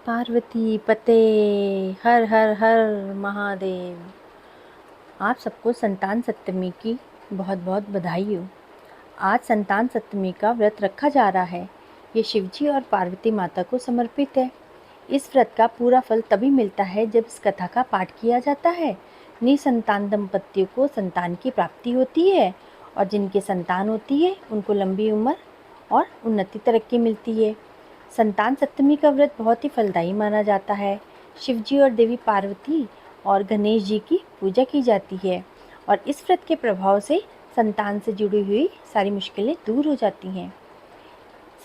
पार्वती पते हर हर हर महादेव। आप सबको संतान सप्तमी की बहुत बहुत बधाई हो। आज संतान सप्तमी का व्रत रखा जा रहा है। ये शिवजी और पार्वती माता को समर्पित है। इस व्रत का पूरा फल तभी मिलता है जब इस कथा का पाठ किया जाता है। निसंतान दंपतियों को संतान की प्राप्ति होती है और जिनके संतान होती है उनको लंबी उम्र और उन्नति तरक्की मिलती है। संतान सप्तमी का व्रत बहुत ही फलदायी माना जाता है। शिवजी और देवी पार्वती और गणेश जी की पूजा की जाती है और इस व्रत के प्रभाव से संतान से जुड़ी हुई सारी मुश्किलें दूर हो जाती हैं।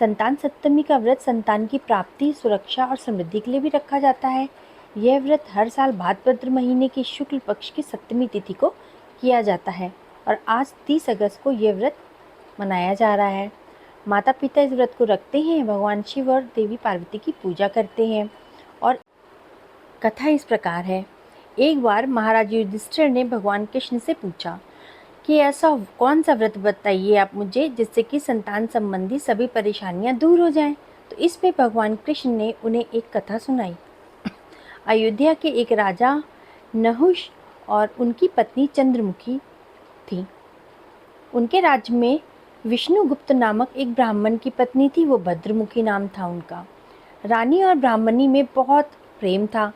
संतान सप्तमी का व्रत संतान की प्राप्ति, सुरक्षा और समृद्धि के लिए भी रखा जाता है। यह व्रत हर साल भाद्रपद महीने की शुक्ल पक्ष की सप्तमी तिथि को किया जाता है और आज 30 अगस्त को यह व्रत मनाया जा रहा है। माता पिता इस व्रत को रखते हैं, भगवान शिव और देवी पार्वती की पूजा करते हैं और कथा इस प्रकार है। एक बार महाराज युधिष्ठिर ने भगवान कृष्ण से पूछा कि ऐसा कौन सा व्रत बताइए आप मुझे जिससे कि संतान संबंधी सभी परेशानियां दूर हो जाएं। तो इस पे भगवान कृष्ण ने उन्हें एक कथा सुनाई। अयोध्या के एक राजा नहुष और उनकी पत्नी चंद्रमुखी थी। उनके राज्य में विष्णुगुप्त नामक एक ब्राह्मण की पत्नी थी। वो भद्रमुखी नाम था उनका। रानी और ब्राह्मणी में बहुत प्रेम था।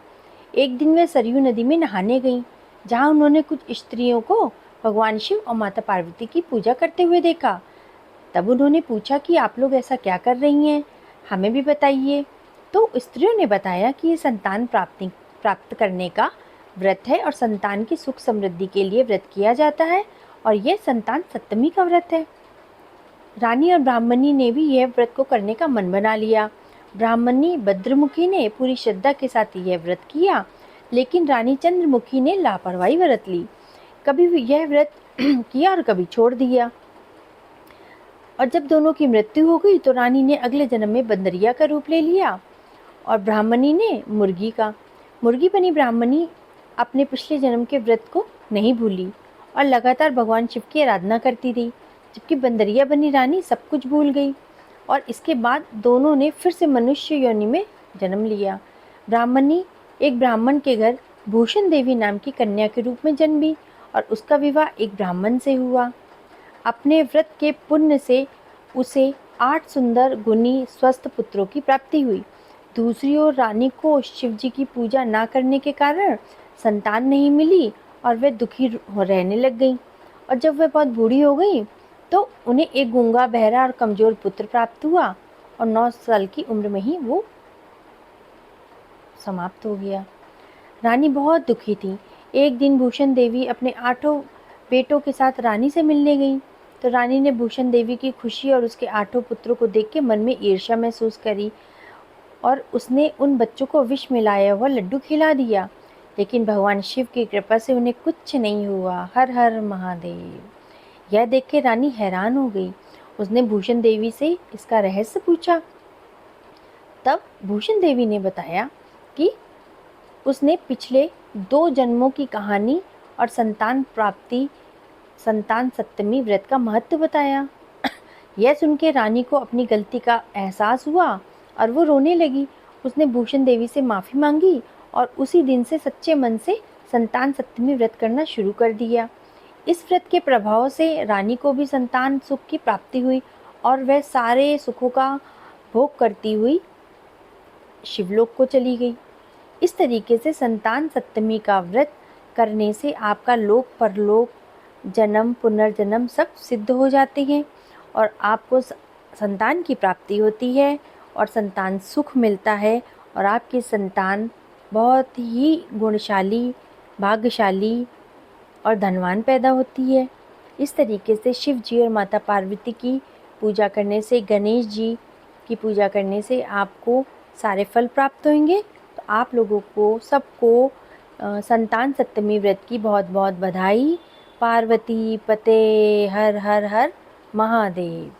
एक दिन वे सरयू नदी में नहाने गईं, जहाँ उन्होंने कुछ स्त्रियों को भगवान शिव और माता पार्वती की पूजा करते हुए देखा। तब उन्होंने पूछा कि आप लोग ऐसा क्या कर रही हैं, हमें भी बताइए। तो स्त्रियों ने बताया कि ये संतान प्राप्त करने का व्रत है और संतान की सुख समृद्धि के लिए व्रत किया जाता है और यह संतान सप्तमी का व्रत है। रानी और ब्राह्मणी ने भी यह व्रत को करने का मन बना लिया। ब्राह्मणी भद्रमुखी ने पूरी श्रद्धा के साथ यह व्रत किया, लेकिन रानी चंद्रमुखी ने लापरवाही बरत ली। कभी भी यह व्रत किया और कभी छोड़ दिया। और जब दोनों की मृत्यु हो गई तो रानी ने अगले जन्म में बंदरिया का रूप ले लिया और ब्राह्मणी ने मुर्गी का। मुर्गी बनी ब्राह्मणी अपने पिछले जन्म के व्रत को नहीं भूली और लगातार भगवान शिव की आराधना करती रही, जबकि बंदरिया बनी रानी सब कुछ भूल गई। और इसके बाद दोनों ने फिर से मनुष्य योनि में जन्म लिया। ब्राह्मणी एक ब्राह्मण के घर भूषण देवी नाम की कन्या के रूप में जन्मी और उसका विवाह एक ब्राह्मण से हुआ। अपने व्रत के पुण्य से उसे 8 सुंदर गुणी स्वस्थ पुत्रों की प्राप्ति हुई। दूसरी ओर रानी को शिवजी की पूजा न करने के कारण संतान नहीं मिली और वह दुखी रहने लग गई। और जब वह बहुत बूढ़ी हो गई तो उन्हें एक गूंगा, बहरा और कमजोर पुत्र प्राप्त हुआ और 9 साल की उम्र में ही वो समाप्त हो गया। रानी बहुत दुखी थी। एक दिन भूषण देवी अपने 8 बेटों के साथ रानी से मिलने गई तो रानी ने भूषण देवी की खुशी और उसके 8 पुत्रों को देख के मन में ईर्ष्या महसूस करी और उसने उन बच्चों को विष मिलाया हुआ लड्डू खिला दिया। लेकिन भगवान शिव की कृपा से उन्हें कुछ नहीं हुआ। हर हर महादेव। यह देख के रानी हैरान हो गई। उसने भूषण देवी से इसका रहस्य पूछा। तब भूषण देवी ने बताया कि उसने पिछले 2 जन्मों की कहानी और संतान प्राप्ति, संतान सप्तमी व्रत का महत्व बताया। यह सुन के रानी को अपनी गलती का एहसास हुआ और वो रोने लगी। उसने भूषण देवी से माफ़ी मांगी और उसी दिन से सच्चे मन से संतान सप्तमी व्रत करना शुरू कर दिया। इस व्रत के प्रभाव से रानी को भी संतान सुख की प्राप्ति हुई और वह सारे सुखों का भोग करती हुई शिवलोक को चली गई। इस तरीके से संतान सप्तमी का व्रत करने से आपका लोक परलोक, जन्म पुनर्जन्म सब सिद्ध हो जाते हैं और आपको संतान की प्राप्ति होती है और संतान सुख मिलता है और आपकी संतान बहुत ही गुणशाली, भाग्यशाली और धनवान पैदा होती है। इस तरीके से शिव जी और माता पार्वती की पूजा करने से, गणेश जी की पूजा करने से आपको सारे फल प्राप्त होंगे। तो आप लोगों को सबको संतान सप्तमी व्रत की बहुत बहुत बधाई। पार्वती पते हर हर हर महादेव।